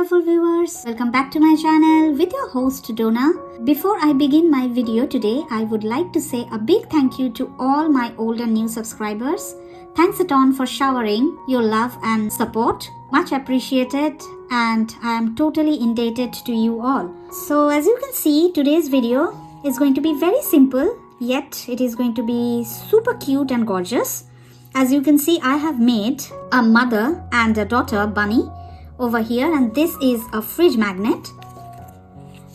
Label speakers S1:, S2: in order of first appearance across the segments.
S1: wonderful viewers, welcome back to my channel with your host Donna. Before I begin my video today, I would like to say a big thank you to all my old and new subscribers. Thanks a ton for showering your love and support. Much appreciated, and I am totally indebted to you all. So as you can see, today's video is going to be very simple, yet it is going to be super cute and gorgeous. As you can see, I have made a mother and a daughter bunny over here, and this is a fridge magnet,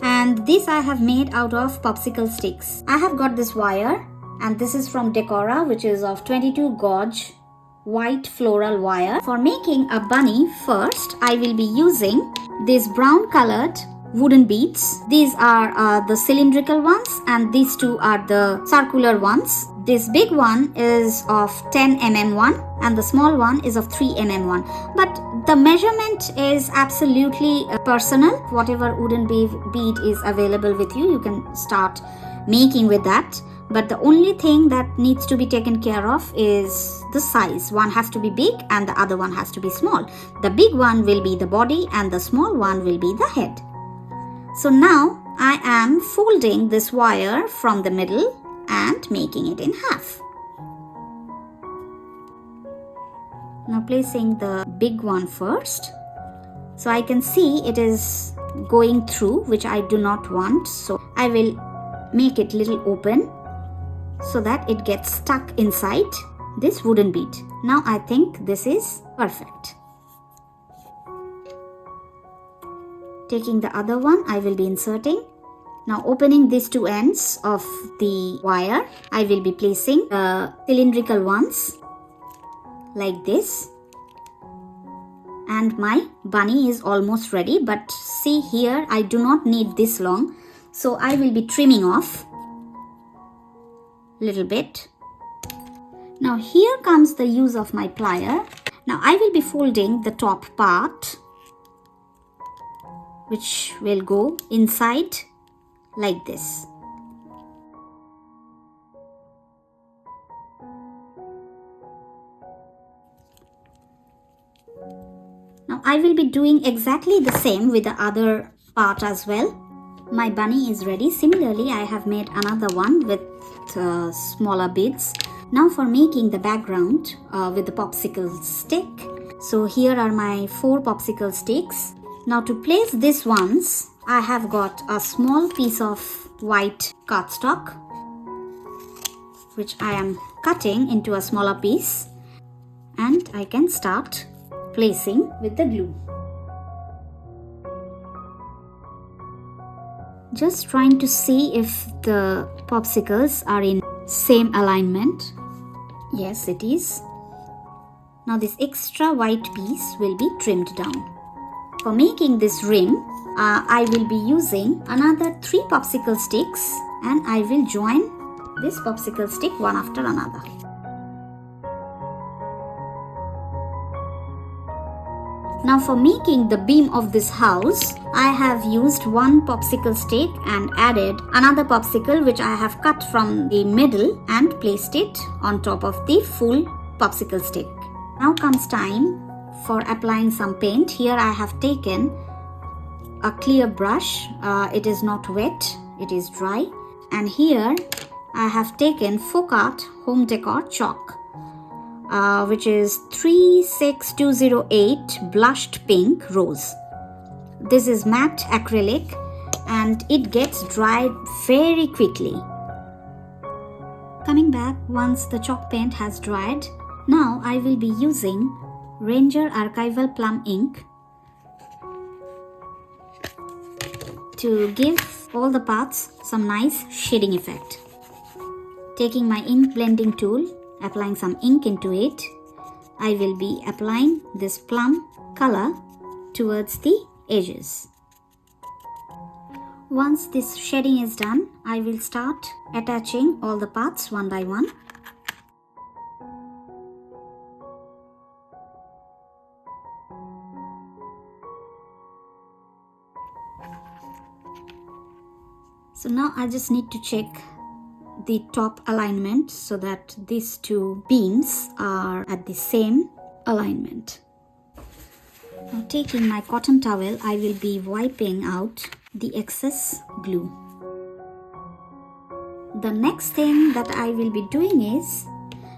S1: and this I have made out of popsicle sticks. I have got this wire, and this is from Decora, which is of 22 gauge white floral wire. For making a bunny, first I will be using these brown colored wooden beads. These are the cylindrical ones, and these two are the circular ones. This big one is of 10 mm one, and the small one is of 3 mm one. But the measurement is absolutely personal. Whatever wooden bead is available with you, you can start making with that. But the only thing that needs to be taken care of is the size. One has to be big and the other one has to be small. The big one will be the body and the small one will be the head. So now I am folding this wire from the middle and making it in half. Now placing the big one first. So I can see it is going through, which I do not want. So I will make it little open so that it gets stuck inside this wooden bead. Now I think this is perfect. Taking the other one, I will be inserting. Now opening these two ends of the wire, I will be placing the cylindrical ones like this. And my bunny is almost ready, but see here, I do not need this long. So I will be trimming off a little bit. Now here comes the use of my plier. Now I will be folding the top part, which will go inside like this. Now I will be doing exactly the same with the other part as well. My bunny is ready. Similarly, I have made another one with smaller beads. Now for making the background with the popsicle stick. So here are my 4 popsicle sticks. Now to place these ones, I have got a small piece of white cardstock, which I am cutting into a smaller piece, and I can start placing with the glue. Just trying to see if the popsicles are in same alignment. Yes, it is. Now this extra white piece will be trimmed down. For making this rim, I will be using another 3 popsicle sticks, and I will join this popsicle stick one after another. Now for making the beam of this house, I have used 1 popsicle stick and added another popsicle which I have cut from the middle and placed it on top of the full popsicle stick. Now comes time for applying some paint. Here I have taken a clear brush. It is not wet, it is dry. And here I have taken Focart Home Decor chalk, which is 36208 blushed pink rose. This is matte acrylic and it gets dried very quickly. Coming back once the chalk paint has dried, now I will be using Ranger Archival Plum ink to give all the parts some nice shading effect. Taking my ink blending tool, applying some ink into it, I will be applying this plum color towards the edges. Once this shading is done, I will start attaching all the parts one by one. So now I just need to check the top alignment so that these 2 beams are at the same alignment. Now, taking my cotton towel, I will be wiping out the excess glue. The next thing that I will be doing is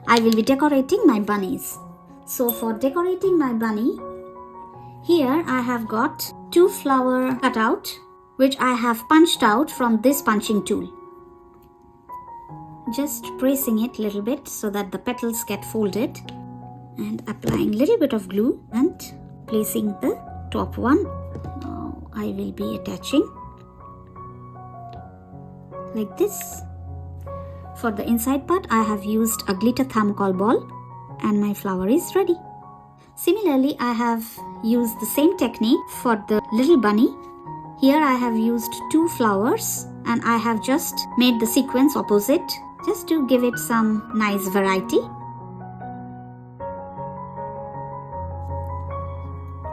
S1: I will be decorating my bunnies. So for decorating my bunny, here I have got 2 flower cutout which I have punched out from this punching tool. Just pressing it a little bit so that the petals get folded, and applying a little bit of glue and placing the top one. Now I will be attaching like this. For the inside part, I have used a glitter thermocol ball and my flower is ready. Similarly, I have used the same technique for the little bunny. Here I have used 2 flowers and I have just made the sequence opposite just to give it some nice variety.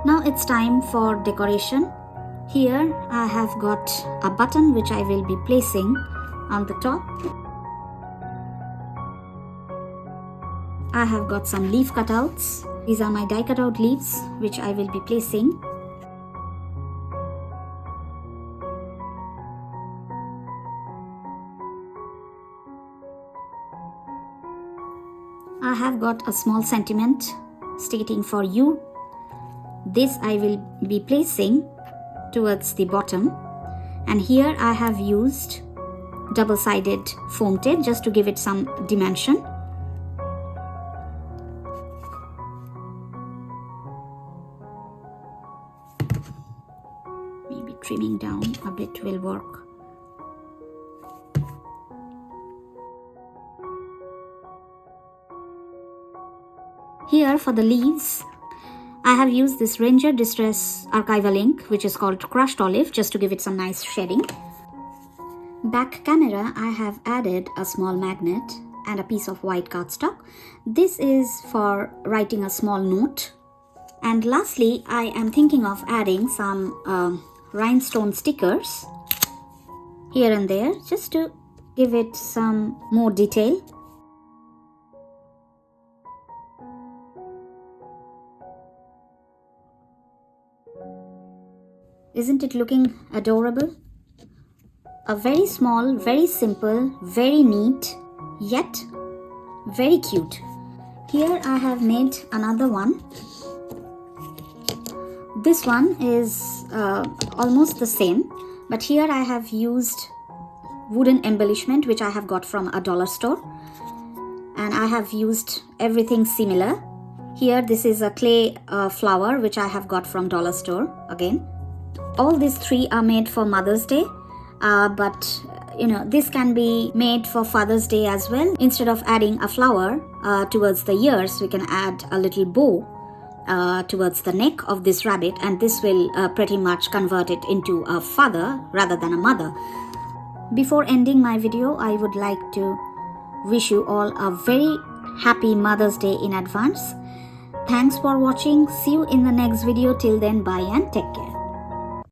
S1: Now it's time for decoration. Here I have got a button which I will be placing on the top. I have got some leaf cutouts. These are my die cutout leaves which I will be placing. I have got a small sentiment stating for you. This I will be placing towards the bottom, and here I have used double-sided foam tape just to give it some dimension. Maybe trimming down a bit will work. Here for the leaves, I have used this Ranger Distress Archival Ink which is called Crushed Olive just to give it some nice shading. Back camera, I have added a small magnet and a piece of white cardstock. This is for writing a small note. And lastly, I am thinking of adding some rhinestone stickers here and there just to give it some more detail. Isn't it looking adorable? A very small, very simple, very neat, yet very cute. Here I have made another one. This one is almost the same, but here I have used wooden embellishment which I have got from a dollar store, and I have used everything similar. Here this is a clay flower which I have got from dollar store again. All these 3 are made for Mother's Day, but this can be made for Father's Day as well. Instead of adding a flower towards the ears, we can add a little bow towards the neck of this rabbit, and this will pretty much convert it into a father rather than a mother. Before ending my video, I would like to wish you all a very happy Mother's Day in advance. Thanks for watching. See you in the next video. Till then, bye and take care.